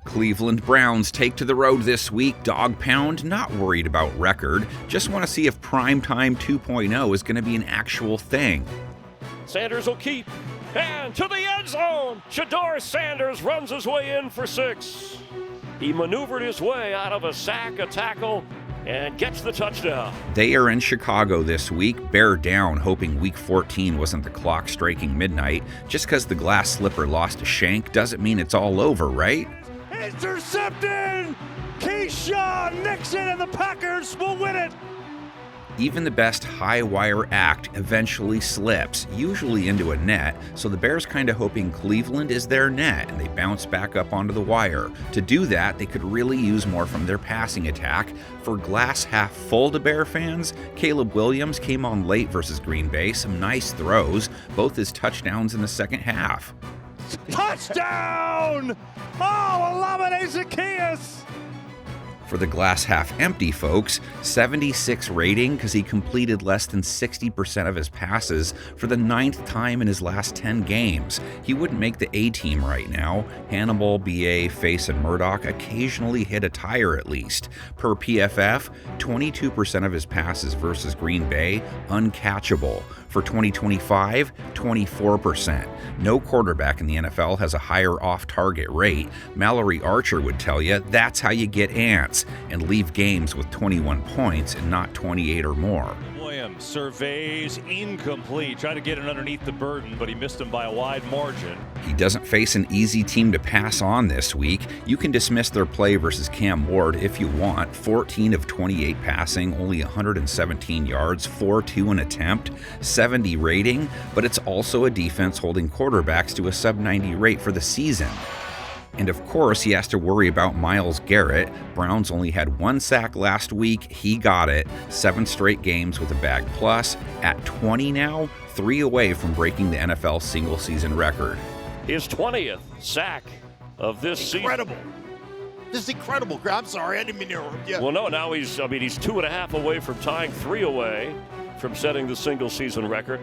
Cleveland Browns take to the road this week. Dog pound, not worried about record. Just want to see if primetime 2.0 is going to be an actual thing. Sanders will keep. And to the end zone. Shedeur Sanders runs his way in for 6. He maneuvered his way out of a sack, a tackle, and gets the touchdown. They are in Chicago this week. Bear down, hoping week 14 wasn't the clock striking midnight. Just because the glass slipper lost a shank doesn't mean it's all over, right? Intercepted! Keyshawn Nixon and the Packers will win it! Even the best high-wire act eventually slips, usually into a net, so the Bears kind of hoping Cleveland is their net and they bounce back up onto the wire. To do that, they could really use more from their passing attack. For glass half full to Bear fans, Caleb Williams came on late versus Green Bay, some nice throws, both his touchdowns in the second half. Touchdown! Oh, Olamide Zaccheaus! For the glass half empty folks, 76 rating because he completed less than 60% of his passes for the 9th time in his last 10 games. He wouldn't make the A-team right now. Hannibal, BA, Face, and Murdoch occasionally hit a tire at least. Per PFF, 22% of his passes versus Green Bay, uncatchable. For 2025, 24%. No quarterback in the NFL has a higher off-target rate. Mallory Archer would tell you that's how you get ants and leave games with 21 points and not 28 or more. Williams surveys incomplete. Tried to get it underneath the burden, but he missed him by a wide margin. He doesn't face an easy team to pass on this week. You can dismiss their play versus Cam Ward if you want. 14 of 28 passing, only 117 yards, 4-2 an attempt, 70 rating, but it's also a defense holding quarterbacks to a sub-90 rate for the season. And of course, he has to worry about Myles Garrett. Browns only had 1 sack last week. He got it. 7 straight games with a bag plus. At 20 now, 3 away from breaking the NFL single-season record. His 20th sack of this Incredible. season. This is incredible. I'm sorry, I didn't mean to interrupt you. Well, no, now he's 2.5 away from tying, 3 away from setting the single-season record.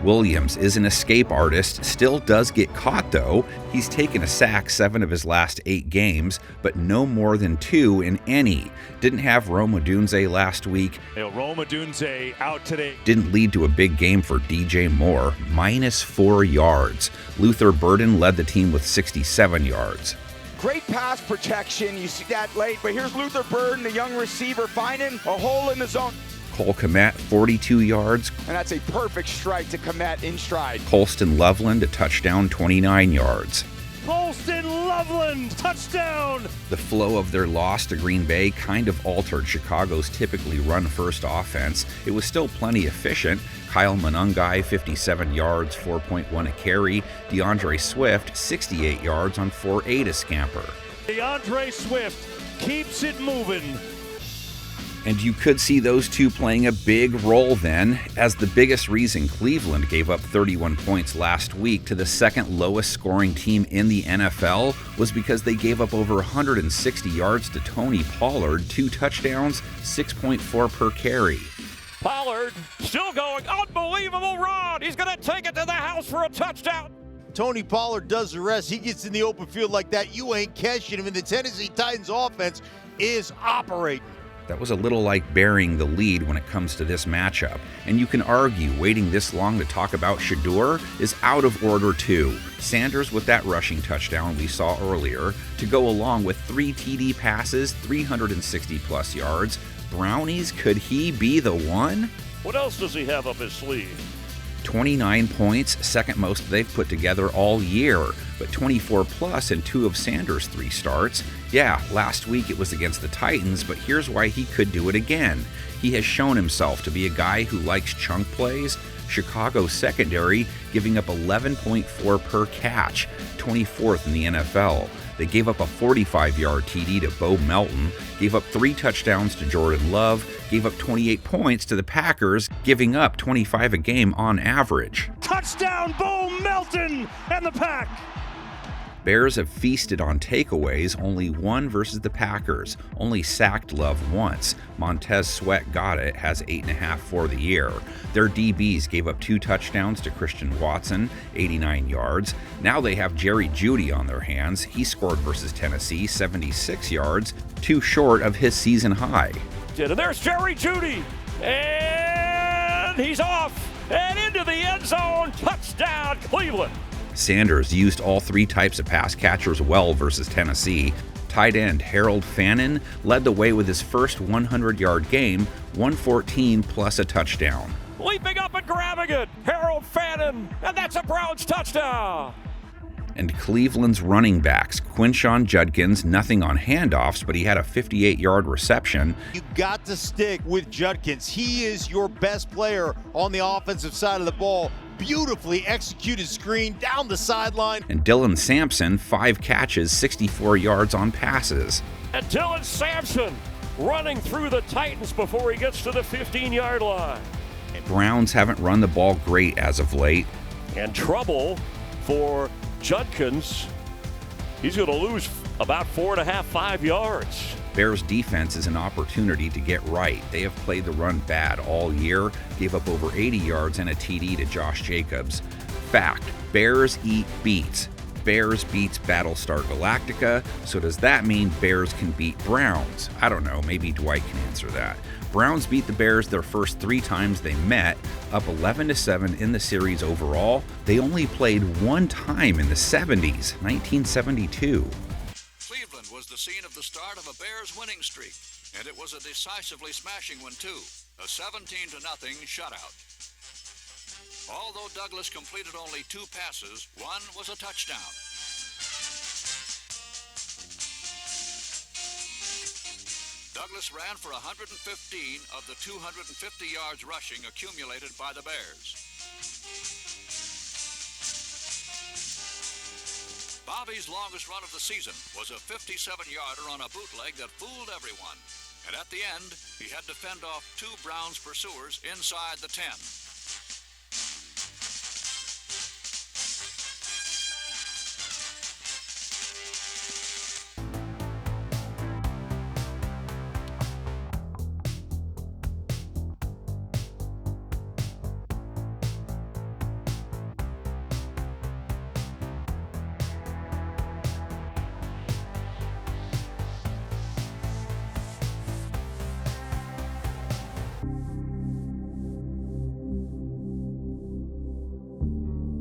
Williams is an escape artist, still does get caught though. He's taken a sack 7 of his last 8 games, but no more than 2 in any. Didn't have Rome Odunze last week. Rome Odunze out today. Didn't lead to a big game for DJ Moore, -4 yards. Luther Burden led the team with 67 yards. Great pass protection, you see that late, but here's Luther Burden, the young receiver, finding a hole in the zone. Cole Kmet, 42 yards. And that's a perfect strike to Kmet in stride. Colston Loveland, a touchdown, 29 yards. Colston Loveland, touchdown! The flow of their loss to Green Bay kind of altered Chicago's typically run-first offense. It was still plenty efficient. Kyle Monangai, 57 yards, 4.1 a carry. DeAndre Swift, 68 yards on 4.8 a scamper. DeAndre Swift keeps it moving. And you could see those two playing a big role then, as the biggest reason Cleveland gave up 31 points last week to the second lowest scoring team in the NFL was because they gave up over 160 yards to Tony Pollard, 2 touchdowns, 6.4 per carry. Pollard still going, unbelievable run. He's going to take it to the house for a touchdown. Tony Pollard does the rest. He gets in the open field like that. You ain't catching him, and the Tennessee Titans offense is operating. That was a little like burying the lead when it comes to this matchup. And you can argue waiting this long to talk about Shedeur is out of order too. Sanders with that rushing touchdown we saw earlier, to go along with 3 TD passes, 360 plus yards. Brownies, could he be the one? What else does he have up his sleeve? 29 points, second most they've put together all year, but 24 plus in 2 of Sanders' 3 starts. Yeah, last week it was against the Titans, but here's why he could do it again. He has shown himself to be a guy who likes chunk plays. Chicago's secondary giving up 11.4 per catch, 24th in the NFL. They gave up a 45-yard TD to Bo Melton, gave up 3 touchdowns to Jordan Love, gave up 28 points to the Packers, giving up 25 a game on average. Touchdown, Bo Melton and the Pack! Bears have feasted on takeaways, only one versus the Packers, only sacked Love once. Montez Sweat got it, has 8.5 for the year. Their DBs gave up 2 touchdowns to Christian Watson, 89 yards. Now they have Jerry Jeudy on their hands. He scored versus Tennessee, 76 yards, too short of his season high. And there's Jerry Jeudy, and he's off and into the end zone. Touchdown, Cleveland. Sanders used all 3 types of pass catchers well versus Tennessee. Tight end Harold Fannin led the way with his first 100-yard game, 114 plus a touchdown. Leaping up and grabbing it, Harold Fannin, and that's a Browns touchdown. And Cleveland's running backs, Quinshon Judkins, nothing on handoffs, but he had a 58-yard reception. You got to stick with Judkins. He is your best player on the offensive side of the ball. Beautifully executed screen down the sideline. And Dylan Sampson, 5 catches, 64 yards on passes. And Dylan Sampson running through the Titans before he gets to the 15-yard line. Browns haven't run the ball great as of late. And trouble for Judkins. He's going to lose about 4.5, 5 yards. Bears defense is an opportunity to get right. They have played the run bad all year, gave up over 80 yards and a TD to Josh Jacobs. Fact, Bears eat beats. Bears beats Battlestar Galactica, so does that mean Bears can beat Browns? I don't know, maybe Dwight can answer that. Browns beat the Bears their first 3 times they met, up 11-7 in the series overall. They only played 1 time in the 70s, 1972. Cleveland was the scene of the start of a Bears winning streak, and it was a decisively smashing one too, a 17-0 shutout. Although Douglas completed only 2 passes, 1 was a touchdown. Douglas ran for 115 of the 250 yards rushing accumulated by the Bears. Bobby's longest run of the season was a 57-yarder on a bootleg that fooled everyone. And at the end, he had to fend off 2 Browns pursuers inside the 10.